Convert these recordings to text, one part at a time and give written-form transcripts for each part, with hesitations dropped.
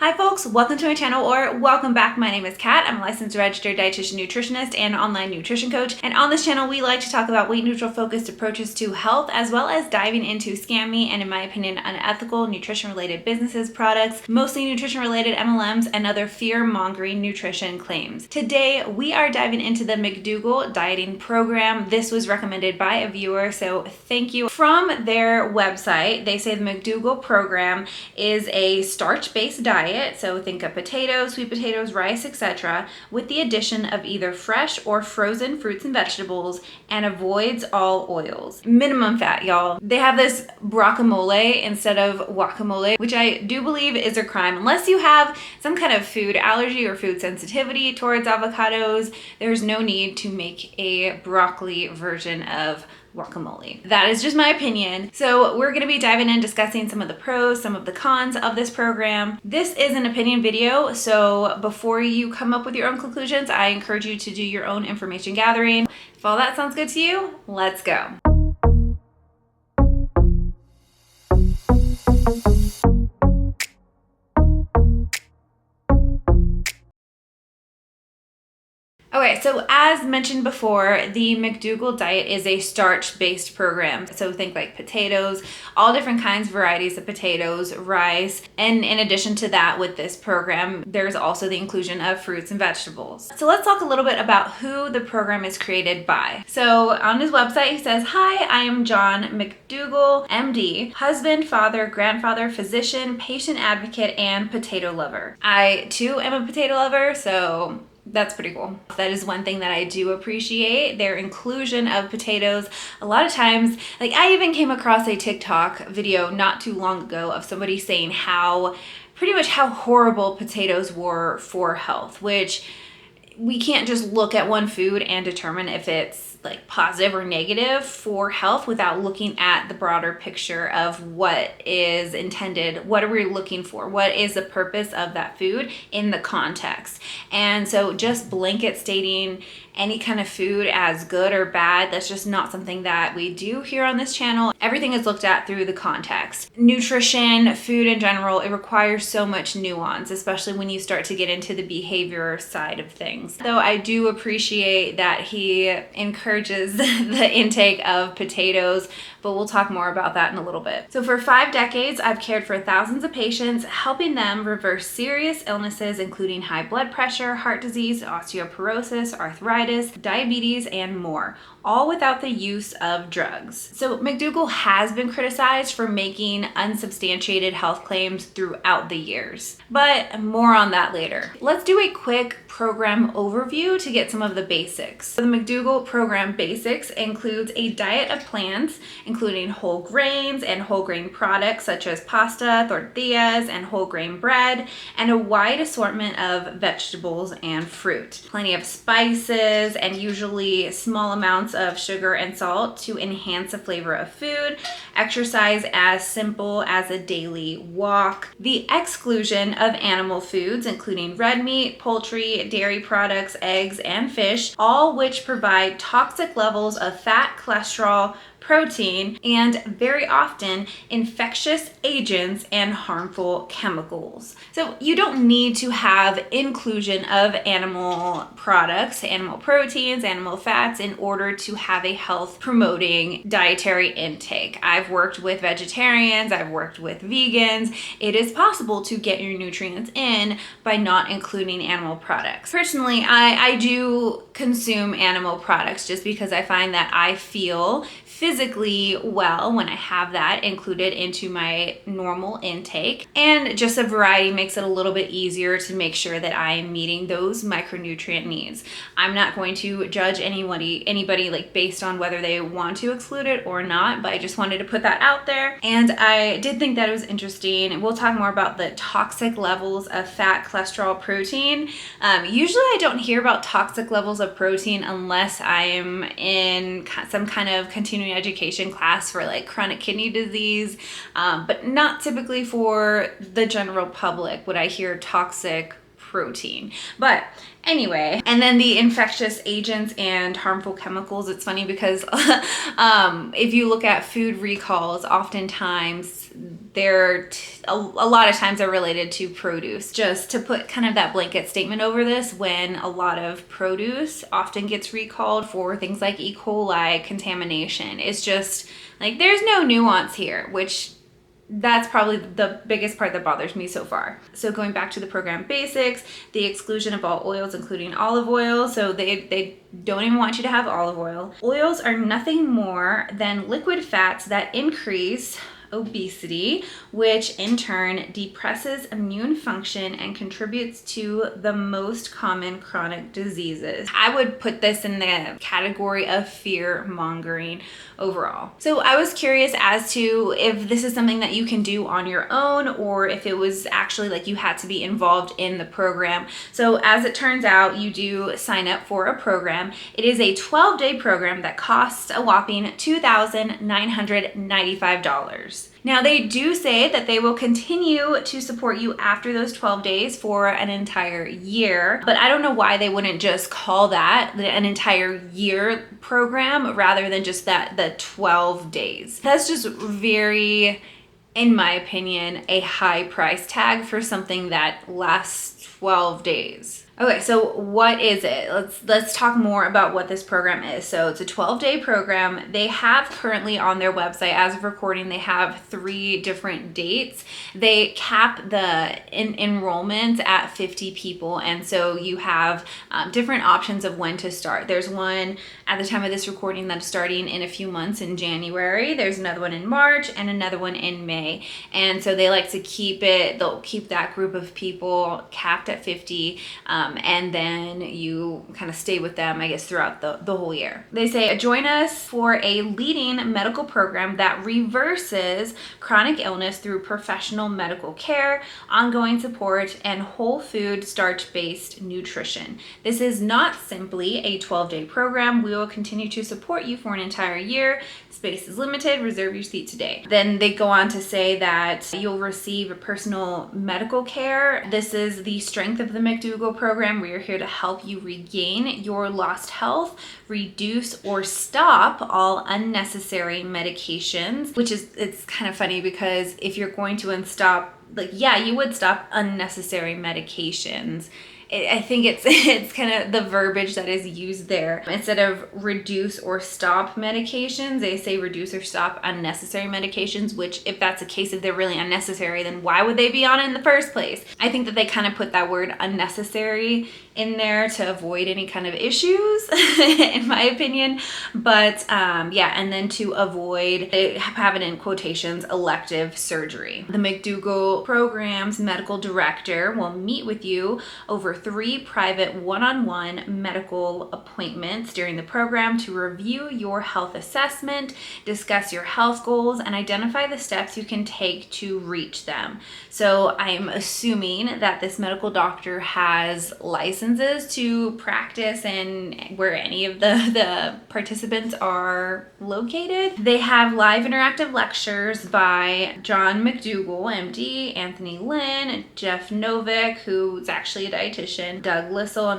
Hi folks, welcome to my channel or welcome back. My name is Kat. I'm a licensed registered dietitian nutritionist and online nutrition coach. And on this channel, we like to talk about weight neutral focused approaches to health, as well as diving into scammy and, in my opinion, unethical nutrition related businesses, products, mostly nutrition related MLMs, and other fear mongering nutrition claims. Today, we are diving into the McDougall dieting program. This was recommended by a viewer, so thank you. From their website, they say the McDougall program is a starch-based diet. So think of potatoes, sweet potatoes, rice, etc., with the addition of either fresh or frozen fruits and vegetables, and avoids all oils. Minimum fat, y'all. They have this guacamole instead of guacamole, which I do believe is a crime. Unless you have some kind of food allergy or food sensitivity towards avocados, there's no need to make a broccoli version of guacamole. That is just my opinion. So we're going to be diving in, discussing some of the pros, some of the cons of this program. This is an opinion video, so before you come up with your own conclusions, I encourage you to do your own information gathering. If all that sounds good to you, let's go. Okay, so as mentioned before, the McDougall diet is a starch-based program. So think like potatoes, all different kinds, varieties of potatoes, rice, and in addition to that, with this program, there's also the inclusion of fruits and vegetables. So let's talk a little bit about who the program is created by. So on his website, he says, "Hi, I am John McDougall, MD, husband, father, grandfather, physician, patient advocate, and potato lover. I too am a potato lover, so that's pretty cool." That is one thing that I do appreciate, their inclusion of potatoes. A lot of times, like I even came across a TikTok video not too long ago of somebody saying pretty much how horrible potatoes were for health, which we can't just look at one food and determine if it's like positive or negative for health without looking at the broader picture of what is intended, what are we looking for, what is the purpose of that food in the context. And so just blanket stating any kind of food as good or bad, that's just not something that we do here on this channel. Everything is looked at through the context. Nutrition, food in general, it requires so much nuance, especially when you start to get into the behavior side of things. Though I do appreciate that he encourages the intake of potatoes, but we'll talk more about that in a little bit. So for 5 decades, I've cared for thousands of patients, helping them reverse serious illnesses, including high blood pressure, heart disease, osteoporosis, arthritis, diabetes, and more, all without the use of drugs. So McDougall has been criticized for making unsubstantiated health claims throughout the years, but more on that later. Let's do a quick program overview to get some of the basics. So the McDougall program basics includes a diet of plants, including whole grains and whole grain products such as pasta, tortillas, and whole grain bread, and a wide assortment of vegetables and fruit. Plenty of spices and usually small amounts of sugar and salt to enhance the flavor of food. Exercise as simple as a daily walk. The exclusion of animal foods, including red meat, poultry, dairy products, eggs, and fish, all which provide toxic levels of fat, cholesterol, protein, and very often infectious agents and harmful chemicals. So you don't need to have inclusion of animal products, animal proteins, animal fats in order to have a health promoting dietary intake. I've worked with vegetarians, I've worked with vegans. It is possible to get your nutrients in by not including animal products. Personally, I do consume animal products just because I find that I feel physically well when I have that included into my normal intake, and just a variety makes it a little bit easier to make sure that I am meeting those micronutrient needs. I'm not going to judge anybody like based on whether they want to exclude it or not, but I just wanted to put that out there. And I did think that it was interesting, and we'll talk more about the toxic levels of fat, cholesterol, protein. Usually I don't hear about toxic levels of protein unless I'm in some kind of continuing education class for like chronic kidney disease, but not typically for the general public would I hear toxic protein. But anyway, and then the infectious agents and harmful chemicals. It's funny because if you look at food recalls, oftentimes a lot of times are related to produce. Just to put kind of that blanket statement over this, when a lot of produce often gets recalled for things like E. coli contamination, it's just like there's no nuance here, which that's probably the biggest part that bothers me so far. So going back to the program basics, the exclusion of all oils, including olive oil. So they don't even want you to have olive oil. Oils are nothing more than liquid fats that increase obesity, which in turn depresses immune function and contributes to the most common chronic diseases. I would put this in the category of fear-mongering overall. So I was curious as to if this is something that you can do on your own, or if it was actually like you had to be involved in the program. So as it turns out, you do sign up for a program. It is a 12-day program that costs a whopping $2,995. Now, they do say that they will continue to support you after those 12 days for an entire year, but I don't know why they wouldn't just call that an entire year program rather than just the 12 days. That's just very, in my opinion, a high price tag for something that lasts 12 days. Okay, so what is it? Let's talk more about what this program is. So it's a 12-day program. They have currently on their website, as of recording, they have 3 different dates. They cap the enrollment at 50 people, and so you have different options of when to start. There's one at the time of this recording that's starting in a few months in January. There's another one in March and another one in May. And so they like to they'll keep that group of people capped at 50. And then you kind of stay with them, I guess, throughout the whole year. They say, join us for a leading medical program that reverses chronic illness through professional medical care, ongoing support, and whole food starch-based nutrition. This is not simply a 12-day program. We will continue to support you for an entire year. Space is limited. Reserve your seat today. Then they go on to say that you'll receive personal medical care. This is the strength of the McDougall program. We are here to help you regain your lost health, reduce or stop all unnecessary medications, it's kind of funny because if you're going to stop, you would stop unnecessary medications. I think it's kind of the verbiage that is used there. Instead of reduce or stop medications, they say reduce or stop unnecessary medications, which if that's the case, if they're really unnecessary, then why would they be on it in the first place? I think that they kind of put that word unnecessary in there to avoid any kind of issues, in my opinion. But and then to avoid, they have it in quotations, elective surgery. The McDougall program's medical director will meet with you over 3 private one-on-one medical appointments during the program to review your health assessment, discuss your health goals, and identify the steps you can take to reach them. So I'm assuming that this medical doctor has licenses to practice and where any of the participants are located. They have live interactive lectures by John McDougall, MD, Anthony Lynn, Jeff Novick, who's actually a dietitian, Doug Lissel,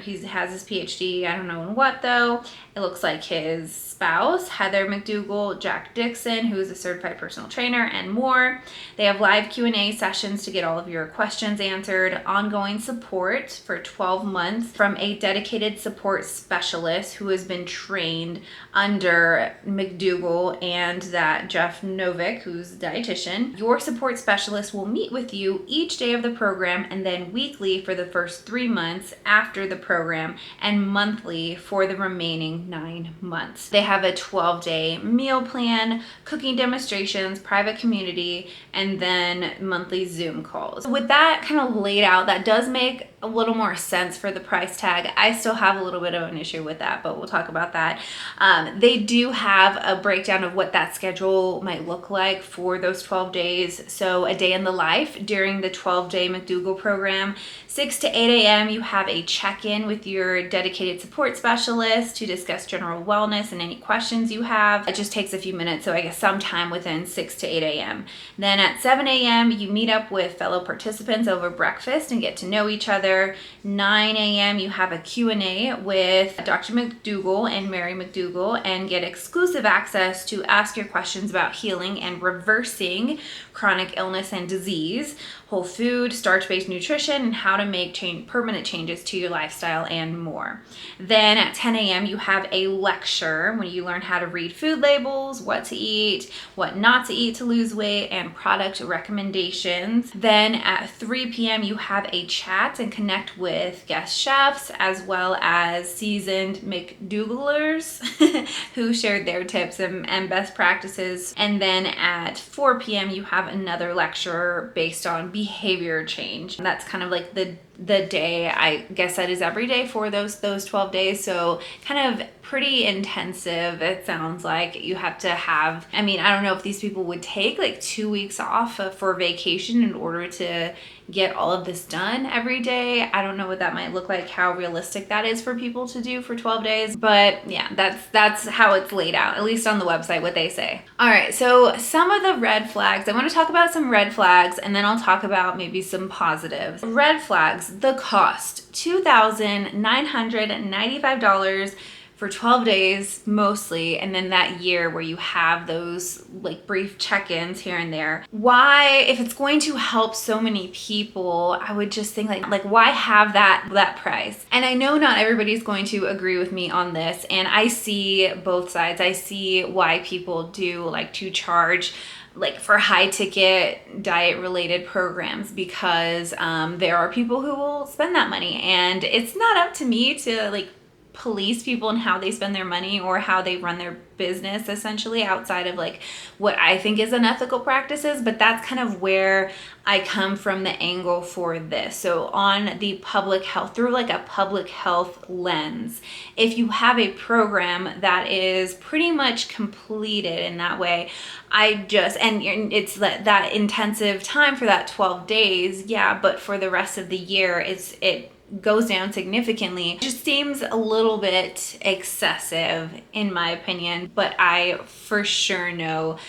he has his PhD, I don't know in what though. It looks like his spouse, Heather McDougall, Jack Dixon, who is a certified personal trainer, and more. They have live Q&A sessions to get all of your questions answered, ongoing support for 12 months from a dedicated support specialist who has been trained under McDougall and that Jeff Novick, who's a dietitian. Your support specialist will meet with you each day of the program and then weekly for the first 3 months after the program and monthly for the remaining 9 months. They have a 12-day meal plan, cooking demonstrations, private community, and then monthly Zoom calls. With that kind of laid out, that does make a little more sense for the price tag. I still have a little bit of an issue with that, but we'll talk about that. They do have a breakdown of what that schedule might look like for those 12 days. So a day in the life during the 12-day McDougall program, 6 to 8 a.m. you have a check-in with your dedicated support specialist to discuss general wellness and any questions you have. It just takes a few minutes, so I guess sometime within 6 to 8 a.m. Then at 7 a.m. you meet up with fellow participants over breakfast and get to know each other. there. 9 a.m. you have a Q&A with Dr. McDougall and Mary McDougall, and get exclusive access to ask your questions about healing and reversing chronic illness and disease, whole food, starch-based nutrition, and how to make permanent changes to your lifestyle and more. Then at 10 a.m. you have a lecture when you learn how to read food labels, what to eat, what not to eat to lose weight, and product recommendations. Then at 3 p.m. you have a chat and connect with guest chefs as well as seasoned McDougallers who shared their tips and best practices. And then at 4 p.m. you have another lecture based on behavior change. That's kind of like the day, I guess that is every day for those 12 days. So kind of pretty intensive. It sounds like you have to have, I mean, I don't know if these people would take like 2 weeks off for vacation in order to get all of this done every day. I don't know what that might look like, how realistic that is for people to do for 12 days. But yeah, that's how it's laid out, at least on the website, what they say. All right, so some of the red flags, I want to talk about some red flags and then I'll talk about maybe some positives. Red flags, the cost, $2,995 for 12 days mostly, and then that year where you have those like brief check-ins here and there. Why, if it's going to help so many people, I would just think like why have that price? And I know not everybody's going to agree with me on this, and I see both sides. I see why people do like to charge like for high ticket diet related programs, because there are people who will spend that money, and it's not up to me to like police people and how they spend their money or how they run their business, essentially, outside of like what I think is unethical practices. But that's kind of where I come from, the angle for this. So on the public health, through like a public health lens, if you have a program that is pretty much completed in that way, and it's that intensive time for that 12 days, yeah, but for the rest of the year, it goes down significantly. It just seems a little bit excessive in my opinion, but I for sure know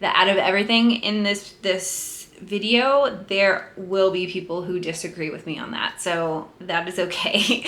that out of everything in this video, there will be people who disagree with me on that. So that is okay.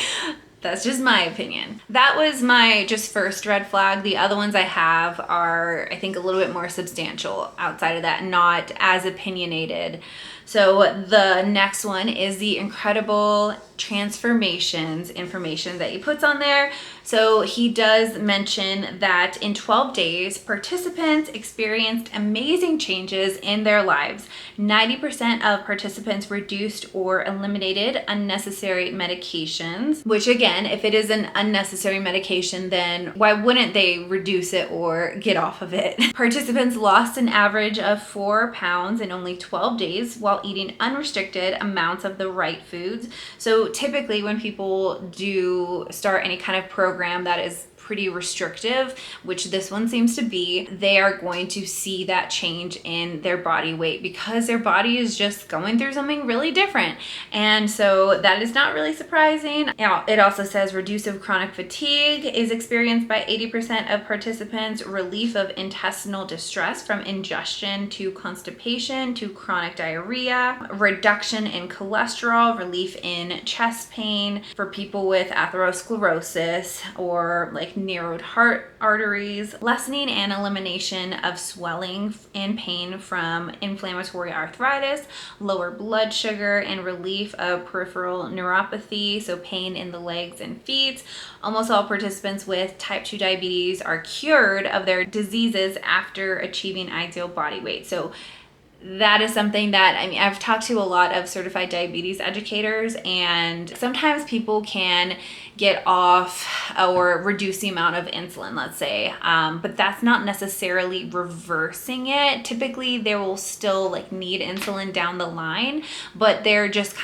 That's just my opinion. That was my just first red flag. The other ones I have are, I think, a little bit more substantial outside of that, not as opinionated. So the next one is the incredible transformations information that he puts on there. So he does mention that in 12 days, participants experienced amazing changes in their lives. 90% of participants reduced or eliminated unnecessary medications, which again, if it is an unnecessary medication, then why wouldn't they reduce it or get off of it? Participants lost an average of 4 pounds in only 12 days while eating unrestricted amounts of the right foods. So typically when people do start any kind of program that is pretty restrictive, which this one seems to be, they are going to see that change in their body weight because their body is just going through something really different. And so that is not really surprising. Now, it also says reduce of chronic fatigue is experienced by 80% of participants, relief of intestinal distress from ingestion to constipation to chronic diarrhea, reduction in cholesterol, relief in chest pain for people with atherosclerosis or like narrowed heart arteries, lessening and elimination of swelling and pain from inflammatory arthritis, lower blood sugar, and relief of peripheral neuropathy, so pain in the legs and feet. Almost all participants with type 2 diabetes are cured of their diseases after achieving ideal body weight. So that is something that, I mean, I've talked to a lot of certified diabetes educators, and sometimes people can get off or reduce the amount of insulin, let's say, but that's not necessarily reversing it. Typically they will still like need insulin down the line, but they're just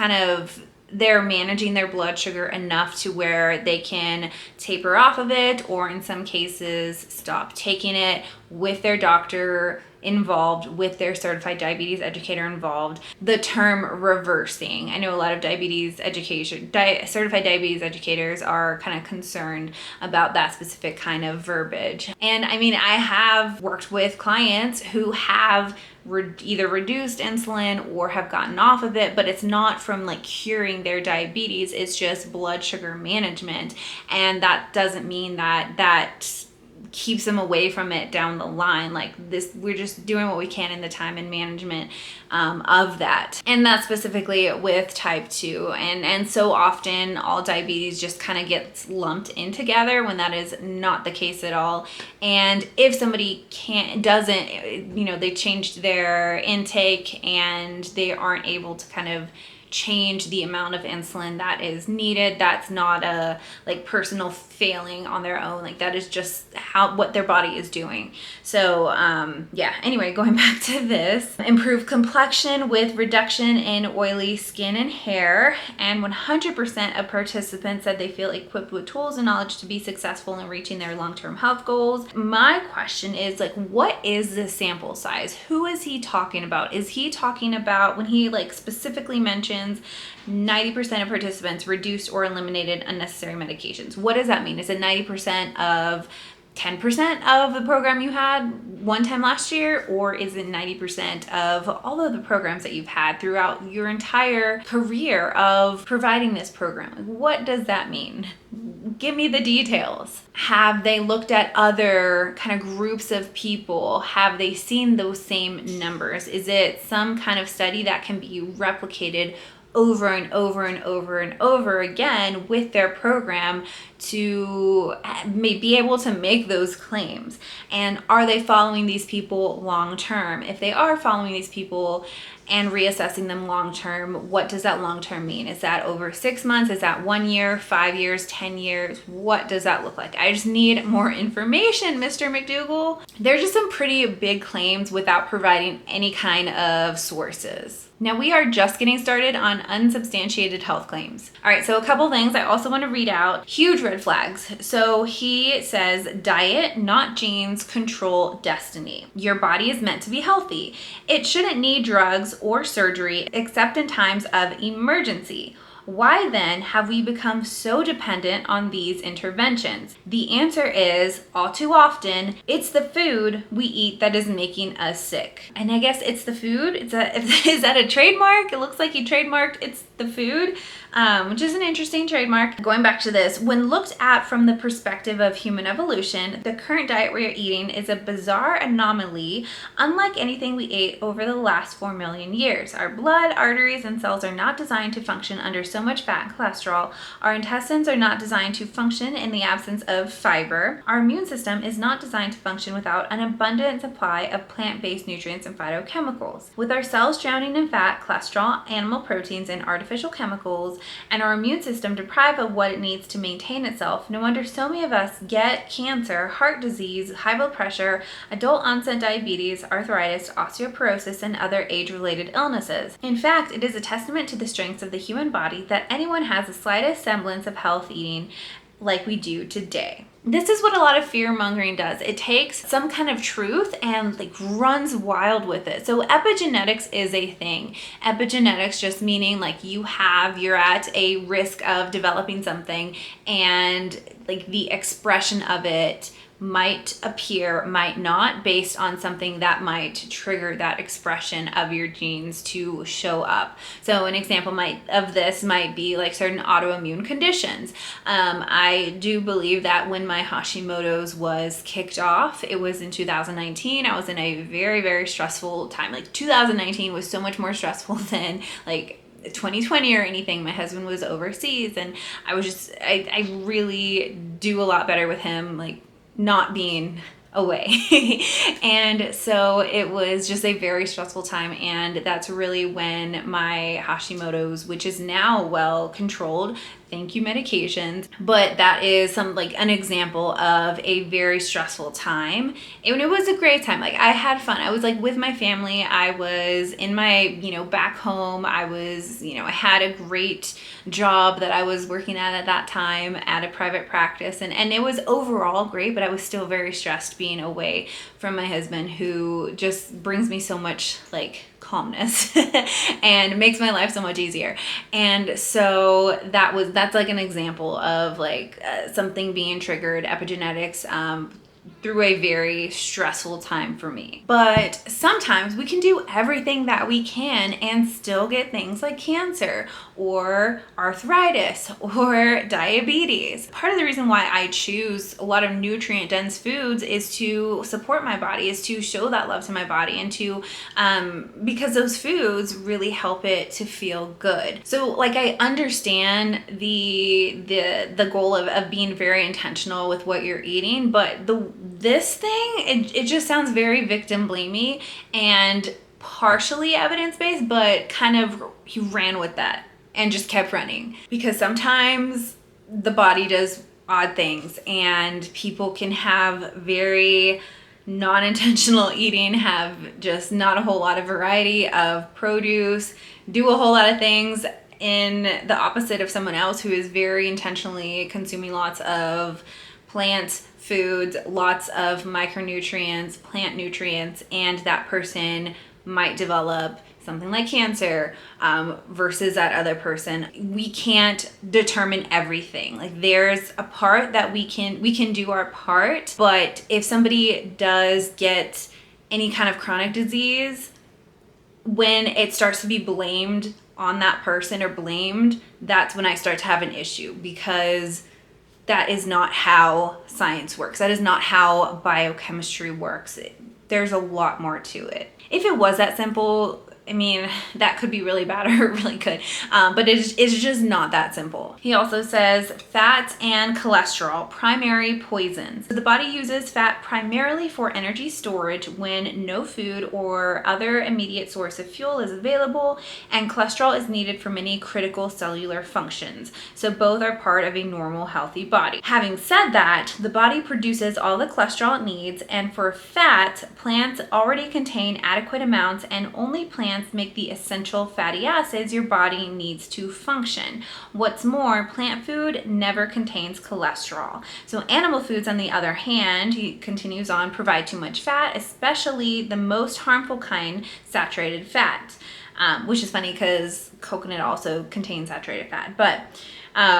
they're managing their blood sugar enough to where they can taper off of it, or in some cases stop taking it with their doctor involved with their certified diabetes educator involved the term reversing. I know a lot of certified diabetes educators are kind of concerned about that specific kind of verbiage. And I mean, I have worked with clients who have either reduced insulin or have gotten off of it, but it's not from like curing their diabetes, it's just blood sugar management. And that doesn't mean that keeps them away from it down the line. Like this, we're just doing what we can in the time and management of that. And that's specifically with type 2. And so often all diabetes just kind of gets lumped in together when that is not the case at all. And if somebody they changed their intake and they aren't able to kind of change the amount of insulin that is needed, that's not a like personal failing on their own. Like that is just what their body is doing. So anyway, going back to this, improve complexion with reduction in oily skin and hair. And 100% of participants said they feel equipped with tools and knowledge to be successful in reaching their long-term health goals. My question is like, what is the sample size? Who is he talking about? Is he talking about when he like specifically mentions 90% of participants reduced or eliminated unnecessary medications? What does that mean? Is it 90% of 10% of the program you had one time last year? Or is it 90% of all of the programs that you've had throughout your entire career of providing this program? What does that mean? Give me the details. Have they looked at other kind of groups of people? Have they seen those same numbers? Is it some kind of study that can be replicated over and over and over and over again with their program to be able to make those claims? And are they following these people long term? If they are following these people and reassessing them long term, what does that long term mean? Is that over 6 months? Is that 1 year, 5 years, 10 years? What does that look like? I just need more information, Mr. McDougall. There's just some pretty big claims without providing any kind of sources. Now we are just getting started on unsubstantiated health claims. All right, so a couple things I also want to read out. Huge red flags. So he says, diet, not genes, control destiny. Your body is meant to be healthy. It shouldn't need drugs or surgery except in times of emergency. Why then have we become so dependent on these interventions? The answer is, all too often, it's the food we eat that is making us sick. And I guess it's the food. Is that a trademark? It looks like he trademarked it's the food, which is an interesting trademark. Going back to this, when looked at from the perspective of human evolution, the current diet we are eating is a bizarre anomaly, unlike anything we ate over the last 4 million years. Our blood, arteries, and cells are not designed to function under so much fat and cholesterol. Our intestines are not designed to function in the absence of fiber. Our immune system is not designed to function without an abundant supply of plant-based nutrients and phytochemicals. With our cells drowning in fat, cholesterol, animal proteins, and artificial chemicals, and our immune system deprived of what it needs to maintain itself, no wonder so many of us get cancer, heart disease, high blood pressure, adult onset diabetes, arthritis, osteoporosis, and other age-related illnesses. In fact, it is a testament to the strengths of the human body that anyone has the slightest semblance of health eating like we do today. This is what a lot of fear-mongering does. It takes some kind of truth and like runs wild with it. So epigenetics is a thing. Epigenetics just meaning like you're at a risk of developing something, and like the expression of it might appear, might not, based on something that might trigger that expression of your genes to show up. So an example of this might be like certain autoimmune conditions. I do believe that when my Hashimoto's was kicked off, it was in 2019. I was in a very, very stressful time. Like 2019 was so much more stressful than like 2020 or anything. My husband was overseas, and I really do a lot better with him, like not being away. And so it was just a very stressful time, and that's really when my Hashimoto's, which is now well controlled, thank you medications, but that is an example of a very stressful time. And it was a great time. Like I had fun. I was like with my family. I was in my, back home. I was, I had a great job that I was working at that time at a private practice. And it was overall great, but I was still very stressed being away from my husband, who just brings me so much like calmness and makes my life so much easier. And so that's like an example of like something being triggered, epigenetics, through a very stressful time for me. But sometimes we can do everything that we can and still get things like cancer or arthritis or diabetes. Part of the reason why I choose a lot of nutrient dense foods is to support my body, is to show that love to my body, and to because those foods really help it to feel good. So like I understand the goal of being very intentional with what you're eating, but this thing, it just sounds very victim blamey and partially evidence-based, but kind of he ran with that and just kept running, because sometimes the body does odd things and people can have very non-intentional eating, have just not a whole lot of variety of produce, do a whole lot of things in the opposite of someone else who is very intentionally consuming lots of plant foods, lots of micronutrients, plant nutrients, and that person might develop something like cancer versus that other person. We can't determine everything. Like there's a part that we can do our part, but if somebody does get any kind of chronic disease, when it starts to be blamed on that person or blamed, that's when I start to have an issue, because that is not how science works. That is not how biochemistry works. There's a lot more to it. If it was that simple, I mean, that could be really bad, or it really could, but it's just not that simple. He also says fats and cholesterol, primary poisons. So the body uses fat primarily for energy storage when no food or other immediate source of fuel is available, and cholesterol is needed for many critical cellular functions. So both are part of a normal, healthy body. Having said that, the body produces all the cholesterol it needs, and for fat, plants already contain adequate amounts, and only plants make the essential fatty acids your body needs to function. What's more, plant food never contains cholesterol. So animal foods, on the other hand, he continues on, provide too much fat, especially the most harmful kind, saturated fat, which is funny because coconut also contains saturated fat. But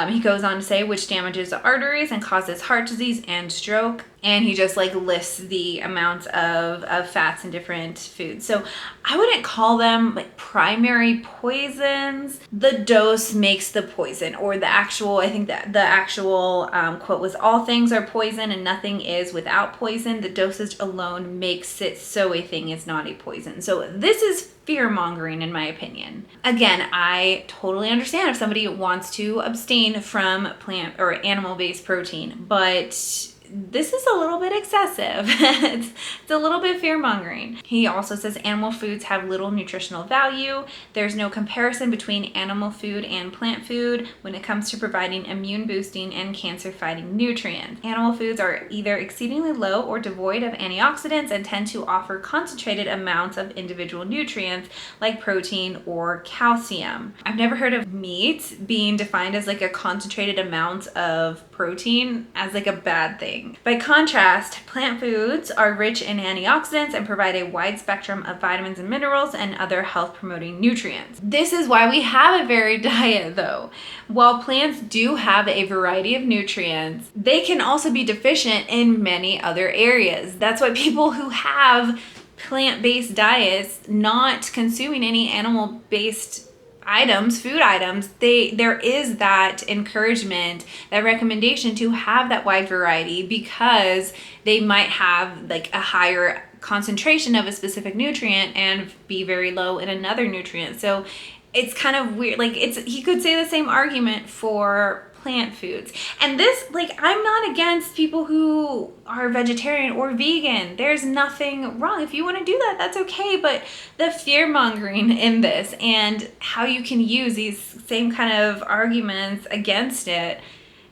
he goes on to say, which damages the arteries and causes heart disease and stroke. And he just like lists the amounts of fats in different foods. So I wouldn't call them like primary poisons. The dose makes the poison, or the actual, I think that the actual quote was, all things are poison and nothing is without poison. The dosage alone makes it so a thing is not a poison. So this is fear-mongering, in my opinion. Again, I totally understand if somebody wants to abstain from plant or animal-based protein, but this is a little bit excessive. It's a little bit fear-mongering. He also says animal foods have little nutritional value. There's no comparison between animal food and plant food when it comes to providing immune-boosting and cancer-fighting nutrients. Animal foods are either exceedingly low or devoid of antioxidants and tend to offer concentrated amounts of individual nutrients like protein or calcium. I've never heard of meat being defined as like a concentrated amount of protein as like a bad thing. By contrast, plant foods are rich in antioxidants and provide a wide spectrum of vitamins and minerals and other health-promoting nutrients. This is why we have a varied diet, though. While plants do have a variety of nutrients, they can also be deficient in many other areas. That's why people who have plant-based diets, not consuming any animal-based items, food items, there is that encouragement, that recommendation to have that wide variety, because they might have like a higher concentration of a specific nutrient and be very low in another nutrient. So it's kind of weird. Like he could say the same argument for plant foods. And this, like, I'm not against people who are vegetarian or vegan. There's nothing wrong. If you want to do that, that's okay. But the fear-mongering in this and how you can use these same kind of arguments against it,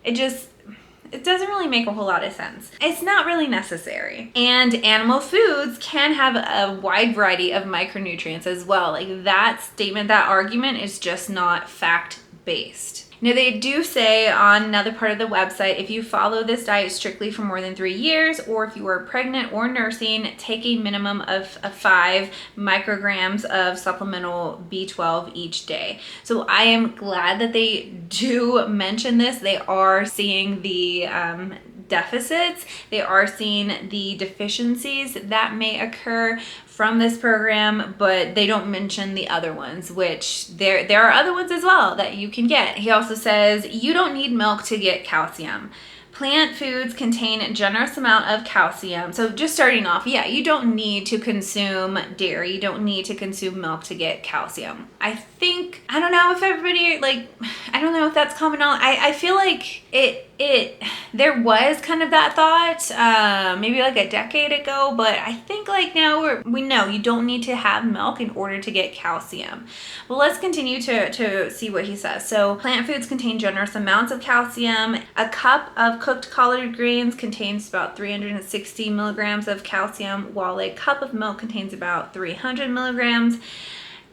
it doesn't really make a whole lot of sense. It's not really necessary. And animal foods can have a wide variety of micronutrients as well. Like that statement, that argument is just not fact-based. They do say on another part of the website, if you follow this diet strictly for more than 3 years, or if you are pregnant or nursing, take a minimum of 5 micrograms of supplemental B12 each day. So I am glad that they do mention this. They are seeing the deficits. They are seeing the deficiencies that may occur from this program, but they don't mention the other ones, which there are other ones as well that you can get. He also says you don't need milk to get calcium. Plant foods contain a generous amount of calcium. So just starting off, yeah, you don't need to consume dairy. You don't need to consume milk to get calcium. I don't know if everybody, I don't know if that's common knowledge. I feel like there was kind of that thought, maybe like a decade ago, but I think now we know you don't need to have milk in order to get calcium. Well, let's continue to see what he says. So plant foods contain generous amounts of calcium. A cup of cooked collard greens contains about 360 milligrams of calcium, while a cup of milk contains about 300 milligrams.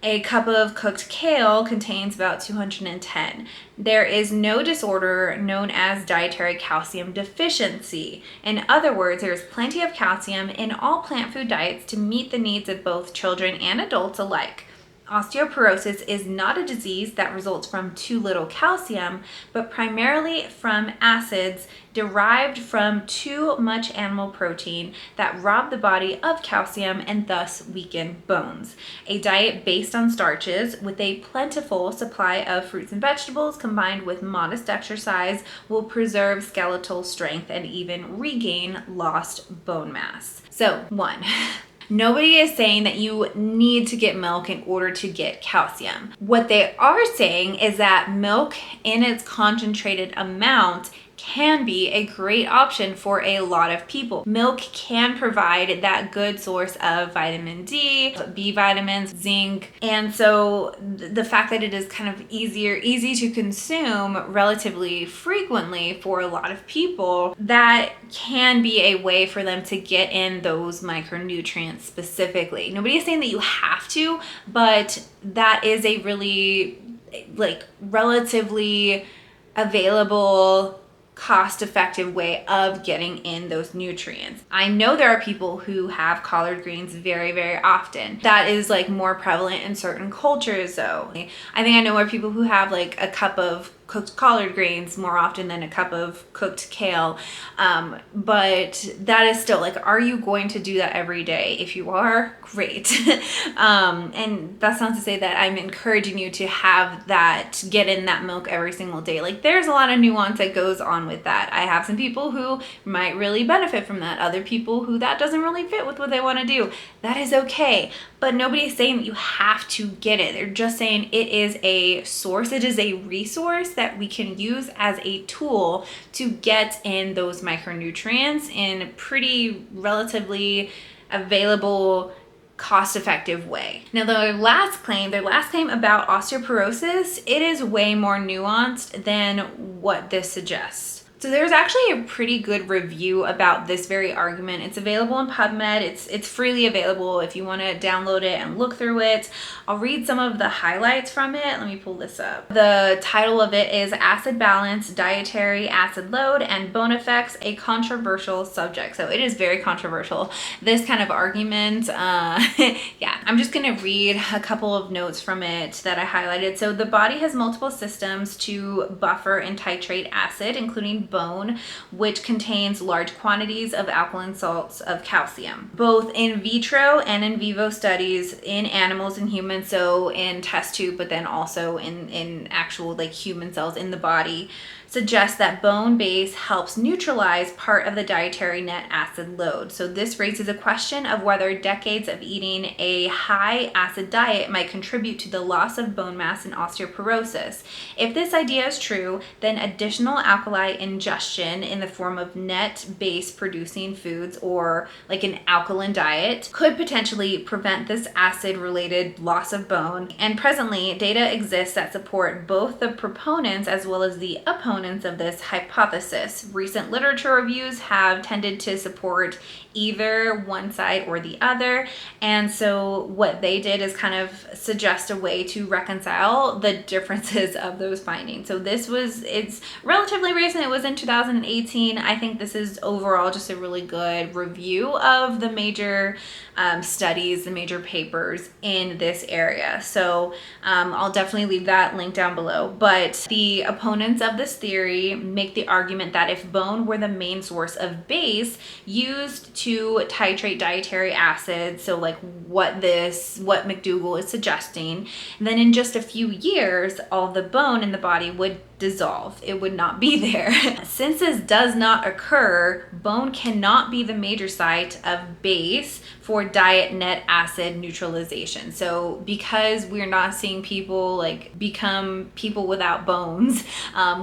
A cup of cooked kale contains about 210. There is no disorder known as dietary calcium deficiency. In other words, there is plenty of calcium in all plant food diets to meet the needs of both children and adults alike. Osteoporosis is not a disease that results from too little calcium, but primarily from acids derived from too much animal protein that rob the body of calcium and thus weaken bones. A diet based on starches with a plentiful supply of fruits and vegetables combined with modest exercise will preserve skeletal strength and even regain lost bone mass. So, 1. Nobody is saying that you need to get milk in order to get calcium. What they are saying is that milk in its concentrated amount can be a great option for a lot of people. Milk can provide that good source of vitamin D, B vitamins, zinc, and so the fact that it is kind of easy to consume relatively frequently for a lot of people, that can be a way for them to get in those micronutrients specifically. Nobody is saying that you have to, but that is a really relatively available, cost-effective way of getting in those nutrients. I know there are people who have collard greens very, very often. That is more prevalent in certain cultures though. I think I know more people who have a cup of cooked collard greens more often than a cup of cooked kale. But that is still are you going to do that every day? If you are, great. And that's not to say that I'm encouraging you to have that, get in that milk every single day. There's a lot of nuance that goes on with that. I have some people who might really benefit from that. Other people who that doesn't really fit with what they want to do. That is okay. But nobody's saying that you have to get it. They're just saying it is a source, it is a resource that we can use as a tool to get in those micronutrients in a pretty relatively available, cost-effective way. Now their last claim about osteoporosis, it is way more nuanced than what this suggests. So there's actually a pretty good review about this very argument. It's available in PubMed. It's freely available if you want to download it and look through it. I'll read some of the highlights from it. Let me pull this up. The title of it is Acid Balance, Dietary Acid Load, and Bone Effects, a Controversial Subject. So it is very controversial, this kind of argument. Yeah, I'm just going to read a couple of notes from it that I highlighted. So the body has multiple systems to buffer and titrate acid, including bone, which contains large quantities of alkaline salts of calcium. Both in vitro and in vivo studies in animals and humans, so in test tube, but then also in actual human cells in the body, suggests that bone base helps neutralize part of the dietary net acid load. So this raises a question of whether decades of eating a high acid diet might contribute to the loss of bone mass and osteoporosis. If this idea is true, then additional alkali in ingestion in the form of net base producing foods or like an alkaline diet could potentially prevent this acid related loss of bone. And presently, data exists that support both the proponents as well as the opponents of this hypothesis. Recent literature reviews have tended to support either one side or the other. And so what they did is kind of suggest a way to reconcile the differences of those findings. So it's relatively recent. It was in 2018. I think this is overall just a really good review of the major studies, the major papers in this area. So I'll definitely leave that link down below. But the opponents of this theory make the argument that if bone were the main source of base used to titrate dietary acids, so like what McDougall is suggesting, then in just a few years, all the bone in the body would dissolve. It would not be there. Since this does not occur, bone cannot be the major site of base for diet net acid neutralization. So because we're not seeing people like become people without bones,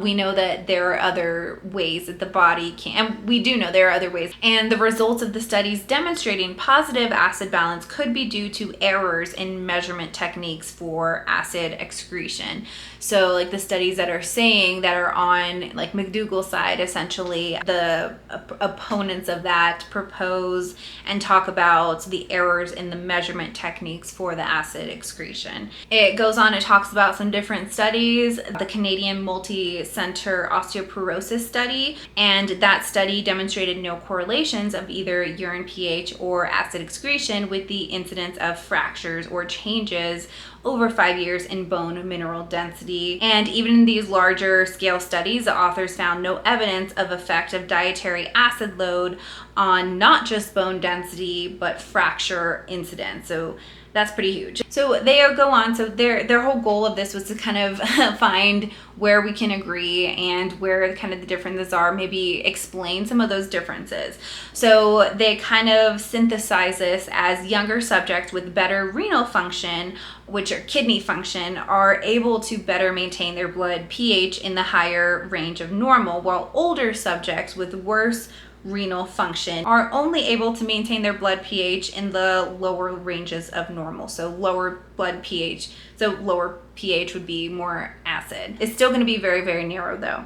we know that there are other ways that the body can, and we do know there are other ways. And the results of the studies demonstrating positive acid balance could be due to errors in measurement techniques for acid excretion. So like the studies that are saying that are on like McDougall's side, essentially the opponents of that propose and talk about the errors in the measurement techniques for the acid excretion. It goes on, it talks about some different studies, the Canadian multi-center osteoporosis study, and that study demonstrated no correlations of either urine pH or acid excretion with the incidence of fractures or changes over 5 years in bone mineral density. And even in these larger scale studies, the authors found no evidence of effect of dietary acid load on not just bone density, but fracture incidence. So that's pretty huge. So they go on, so their whole goal of this was to kind of find where we can agree and where kind of the differences are, maybe explain some of those differences. So they kind of synthesize this as younger subjects with better renal function, which are kidney function, are able to better maintain their blood pH in the higher range of normal, while older subjects with worse renal function are only able to maintain their blood pH in the lower ranges of normal. So lower blood pH, so lower pH would be more acid. It's still going to be very, very narrow though.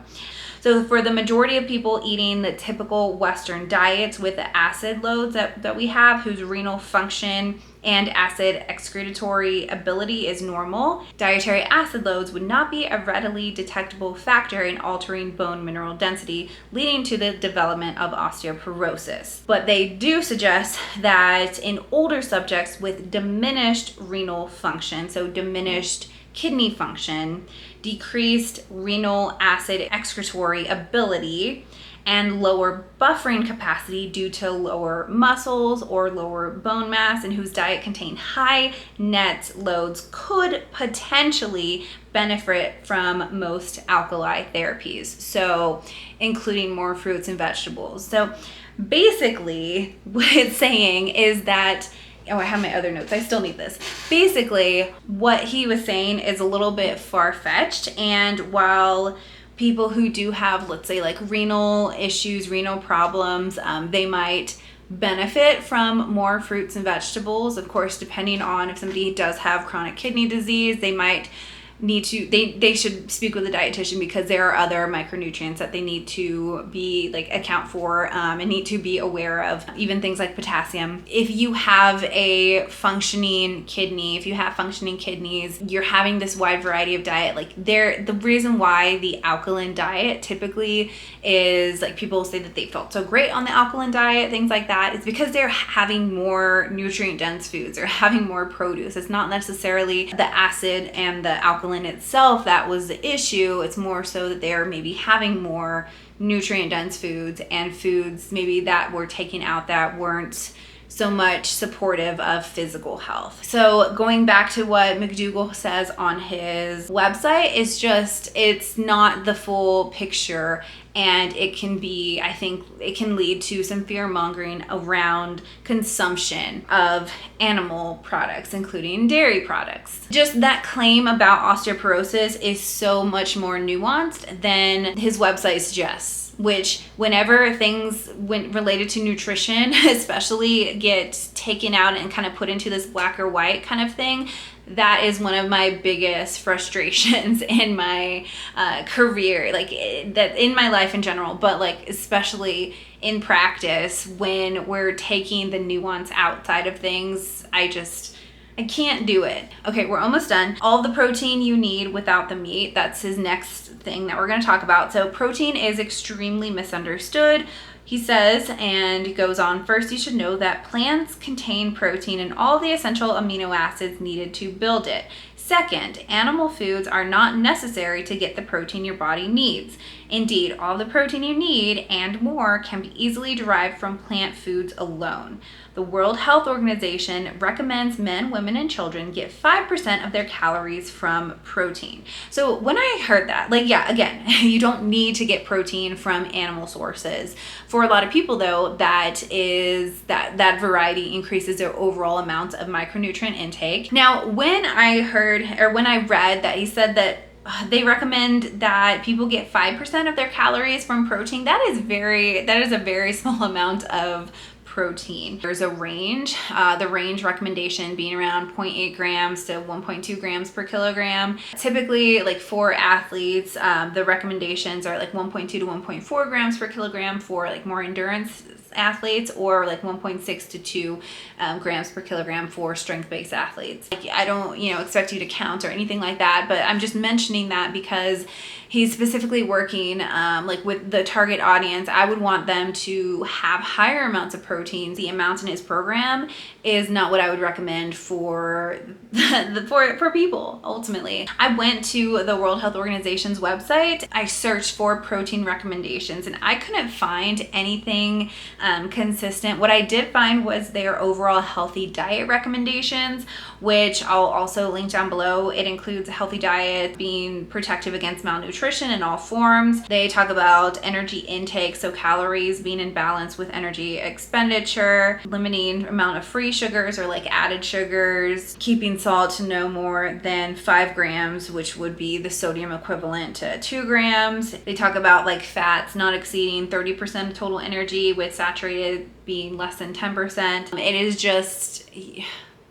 So for the majority of people eating the typical Western diets with the acid loads that we have, whose renal function and acid excretory ability is normal, dietary acid loads would not be a readily detectable factor in altering bone mineral density, leading to the development of osteoporosis. But they do suggest that in older subjects with diminished renal function, so diminished kidney function, decreased renal acid excretory ability, and lower buffering capacity due to lower muscles or lower bone mass, and whose diet contained high net loads, could potentially benefit from most alkali therapies, so including more fruits and vegetables. So basically what it's saying is that, oh, I have my other notes. I still need this. Basically, what he was saying is a little bit far-fetched, and while people who do have, let's say, like renal issues, renal problems, they might benefit from more fruits and vegetables. Of course, depending on if somebody does have chronic kidney disease, they might need to, they should speak with a dietitian, because there are other micronutrients that they need to be account for and need to be aware of, even things like potassium. If you have a functioning kidney, if you have functioning kidneys, you're having this wide variety of diet. The reason why the alkaline diet typically is, people say that they felt so great on the alkaline diet, things like that, is because they're having more nutrient dense foods or having more produce. It's not necessarily the acid and the alkaline itself that was the issue. It's more so that they're maybe having more nutrient dense foods, and foods maybe that were taken out that weren't so much supportive of physical health. So going back to what McDougall says on his website, it's not the full picture, and it can be, I think it can lead to some fear-mongering around consumption of animal products, including dairy products. Just that claim about osteoporosis is so much more nuanced than his website suggests. which whenever things related to nutrition especially get taken out and kind of put into this black or white kind of thing, that is one of my biggest frustrations in my career, like that in my life in general, but like especially in practice when we're taking the nuance outside of things. I can't do it. Okay, we're almost done. All the protein you need without the meat. That's his next thing that we're going to talk about. So protein is extremely misunderstood. He says, and he goes on, first, you should know that plants contain protein and all the essential amino acids needed to build it. Second, animal foods are not necessary to get the protein your body needs. Indeed, all the protein you need and more can be easily derived from plant foods alone. The World Health Organization recommends men, women, and children get 5% of their calories from protein. So when I heard that, like, yeah, again, you don't need to get protein from animal sources. For a lot of people, though, that variety increases their overall amount of micronutrient intake. Now, when I read that he said that they recommend that people get 5% of their calories from protein, that is a very small amount of protein. There's a range, the range recommendation being around 0.8 grams to 1.2 grams per kilogram. Typically, like for athletes, the recommendations are like 1.2 to 1.4 grams per kilogram for like more endurance athletes, or like 1.6 to 2 grams per kilogram for strength-based athletes. Like, I don't, expect you to count or anything like that, but I'm just mentioning that because he's specifically working like with the target audience. I would want them to have higher amounts of protein. The amount in his program is not what I would recommend for for people. Ultimately, I went to the World Health Organization's website. I searched for protein recommendations and I couldn't find anything consistent. What I did find was their overall healthy diet recommendations, which I'll also link down below. It includes a healthy diet being protective against malnutrition in all forms. They talk about energy intake, so calories being in balance with energy expenditure, limiting amount of free sugars or like added sugars, keeping salt to no more than 5 grams, which would be the sodium equivalent to 2 grams. They talk about like fats not exceeding 30% of total energy, with saturated being less than 10%. It is just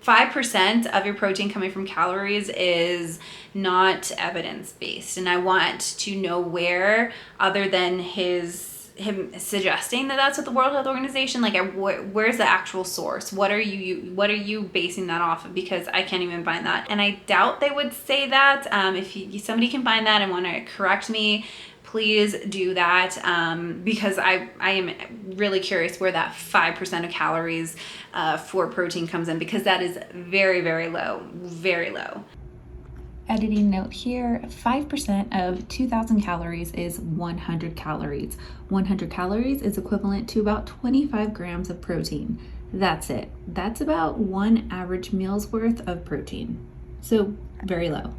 5% of your protein coming from calories is not evidence-based. And I want to know where, other than him suggesting that that's what the World Health Organization, like, where's the actual source? What are you basing that off of? Because I can't even find that. And I doubt they would say that. If somebody can find that and want to correct me, please do that, because I am really curious where that 5% of calories for protein comes in, because that is very, very low, very low. Editing note here, 5% of 2,000 calories is 100 calories. 100 calories is equivalent to about 25 grams of protein. That's it. That's about one average meal's worth of protein. So very low.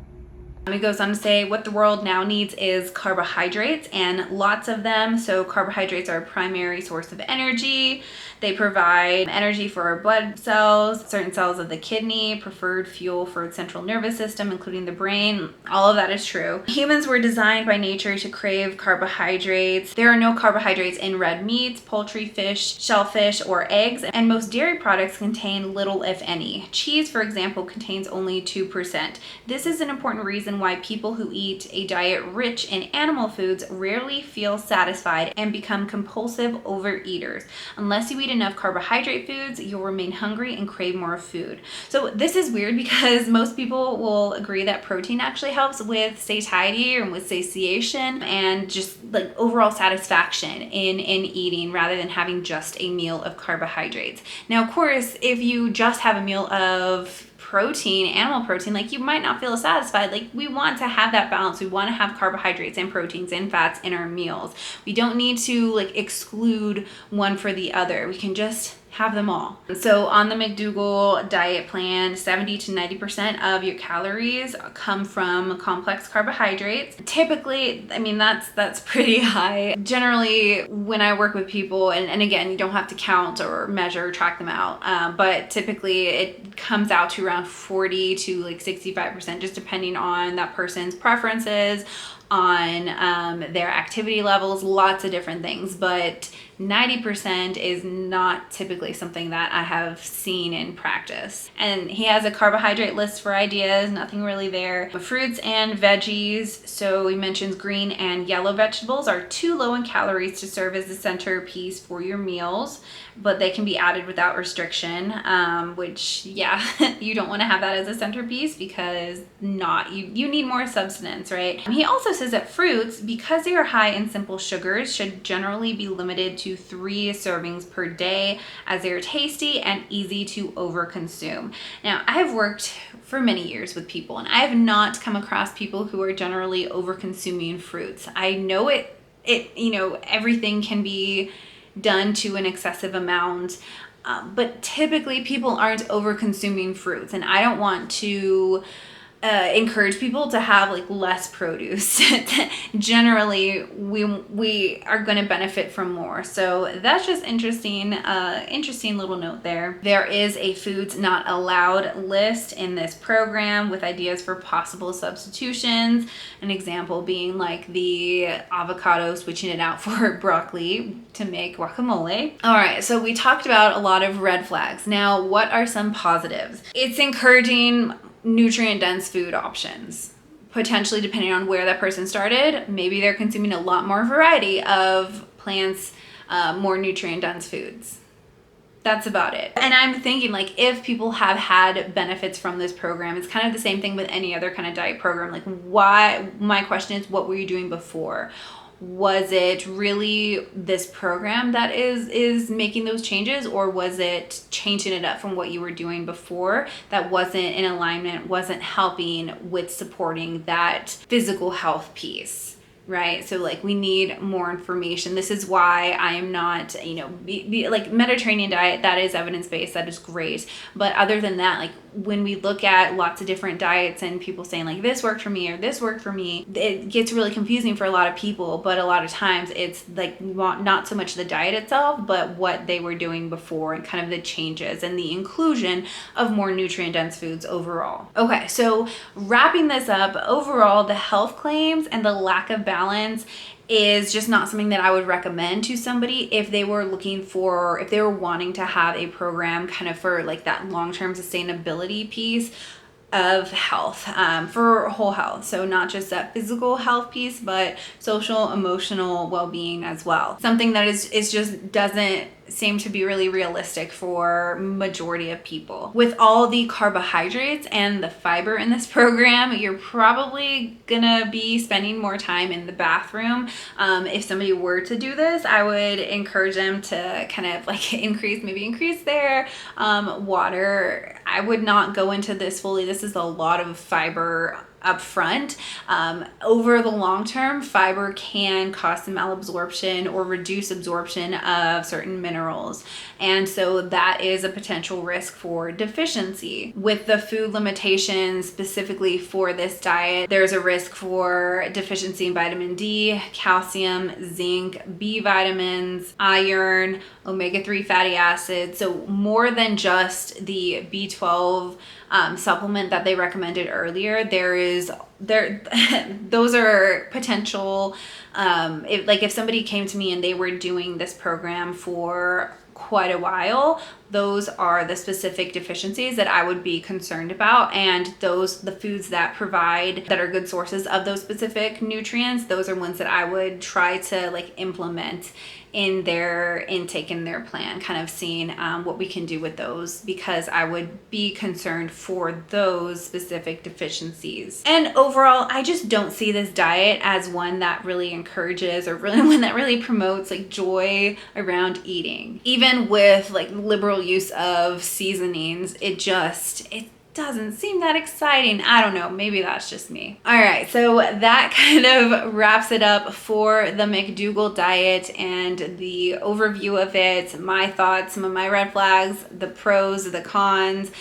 It goes on to say what the world now needs is carbohydrates, and lots of them. So carbohydrates are a primary source of energy. They provide energy for our blood cells, certain cells of the kidney, preferred fuel for the central nervous system, including the brain. All of that is true. Humans were designed by nature to crave carbohydrates. There are no carbohydrates in red meats, poultry, fish, shellfish, or eggs, and most dairy products contain little, if any. Cheese, for example, contains only 2%. This is an important reason why people who eat a diet rich in animal foods rarely feel satisfied and become compulsive overeaters. Unless you eat enough carbohydrate foods, you'll remain hungry and crave more food. So this is weird because most people will agree that protein actually helps with satiety and with satiation and just like overall satisfaction in eating, rather than having just a meal of carbohydrates. Now, of course, if you just have a meal of protein, animal protein, like, you might not feel satisfied. Like, we want to have that balance. We want to have carbohydrates and proteins and fats in our meals. We don't need to like exclude one for the other. We can just have them all. So on the McDougall diet plan, 70 to 90% of your calories come from complex carbohydrates. Typically, I mean, that's pretty high. Generally, when I work with people, and again, you don't have to count or measure or track them out, but typically it comes out to around 40 to like 65%, just depending on that person's preferences, on their activity levels, lots of different things, but 90% is not typically something that I have seen in practice. And he has a carbohydrate list for ideas, nothing really there. Fruits and veggies, so he mentions green and yellow vegetables are too low in calories to serve as the centerpiece for your meals, but they can be added without restriction, which, yeah, you don't want to have that as a centerpiece because you need more substance, right? He also says that fruits, because they are high in simple sugars, should generally be limited to 3 servings per day, as they are tasty and easy to overconsume. Now, I have worked for many years with people, and I have not come across people who are generally overconsuming fruits. I know everything can be done to an excessive amount, but typically people aren't overconsuming fruits, and I don't want to encourage people to have like less produce. Generally, we are going to benefit from more. So that's just interesting little note there. There is a foods not allowed list in this program with ideas for possible substitutions. An example being like the avocado, switching it out for broccoli to make guacamole. All right, so we talked about a lot of red flags. Now, what are some positives? It's encouraging nutrient dense food options, potentially depending on where that person started. Maybe they're consuming a lot more variety of plants, more nutrient dense foods. That's about it. And I'm thinking, like, if people have had benefits from this program, it's kind of the same thing with any other kind of diet program. Like, why? My question is, what were you doing before? Was it really this program that is making those changes, or was it changing it up from what you were doing before that wasn't in alignment, wasn't helping with supporting that physical health piece? Right? So like, we need more information. This is why I am not, like Mediterranean diet, that is evidence-based, that is great. But other than that, like when we look at lots of different diets and people saying like, this worked for me or this worked for me, it gets really confusing for a lot of people. But a lot of times it's like not so much the diet itself, but what they were doing before and kind of the changes and the inclusion of more nutrient dense foods overall. Okay, so wrapping this up, overall, the health claims and the lack of balance is just not something that I would recommend to somebody if they were wanting to have a program kind of for like that long-term sustainability piece of health, for whole health. So not just that physical health piece, but social, emotional well-being as well. Something that is just doesn't seem to be really realistic for majority of people. With all the carbohydrates and the fiber in this program, you're probably gonna be spending more time in the bathroom. If somebody were to do this, I would encourage them to kind of like increase their water. I would not go into this fully. This is a lot of fiber up front. Over the long term, fiber can cause some malabsorption or reduce absorption of certain minerals. And so that is a potential risk for deficiency. With the food limitations specifically for this diet, there's a risk for deficiency in vitamin D, calcium, zinc, B vitamins, iron, omega-3 fatty acids. So more than just the B12 supplement that they recommended earlier, those are potential. If somebody came to me and they were doing this program for quite a while, those are the specific deficiencies that I would be concerned about. And the foods that are good sources of those specific nutrients, those are ones that I would try to like implement in their intake, in their plan, kind of seeing what we can do with those, because I would be concerned for those specific deficiencies. And overall, I just don't see this diet as one that really encourages or really one that really promotes like joy around eating. Even with like liberal use of seasonings, it doesn't seem that exciting. I don't know, maybe that's just me. All right, so that kind of wraps it up for the McDougall diet and the overview of it, my thoughts, some of my red flags, the pros, the cons.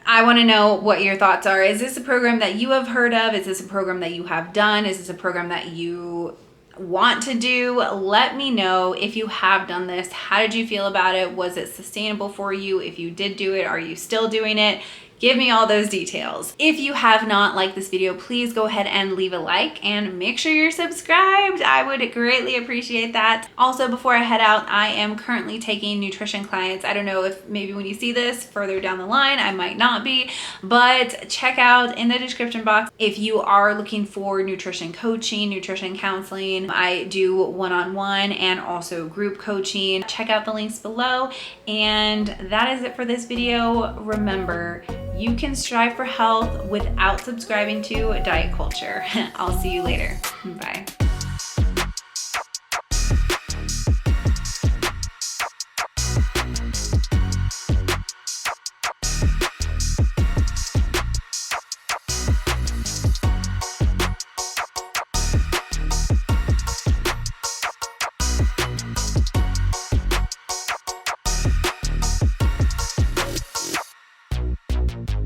I want to know what your thoughts are. Is this a program that you have heard of? Is this a program that you have done? Is this a program that you want to do? Let me know if you have done this. How did you feel about it? Was it sustainable for you? If you did do it, are you still doing it? Give me all those details. If you have not liked this video, please go ahead and leave a like and make sure you're subscribed. I would greatly appreciate that. Also, before I head out, I am currently taking nutrition clients. I don't know if maybe when you see this further down the line, I might not be, but check out in the description box if you are looking for nutrition coaching, nutrition counseling. I do one-on-one and also group coaching. Check out the links below. And that is it for this video. Remember, you can strive for health without subscribing to diet culture. I'll see you later. Bye.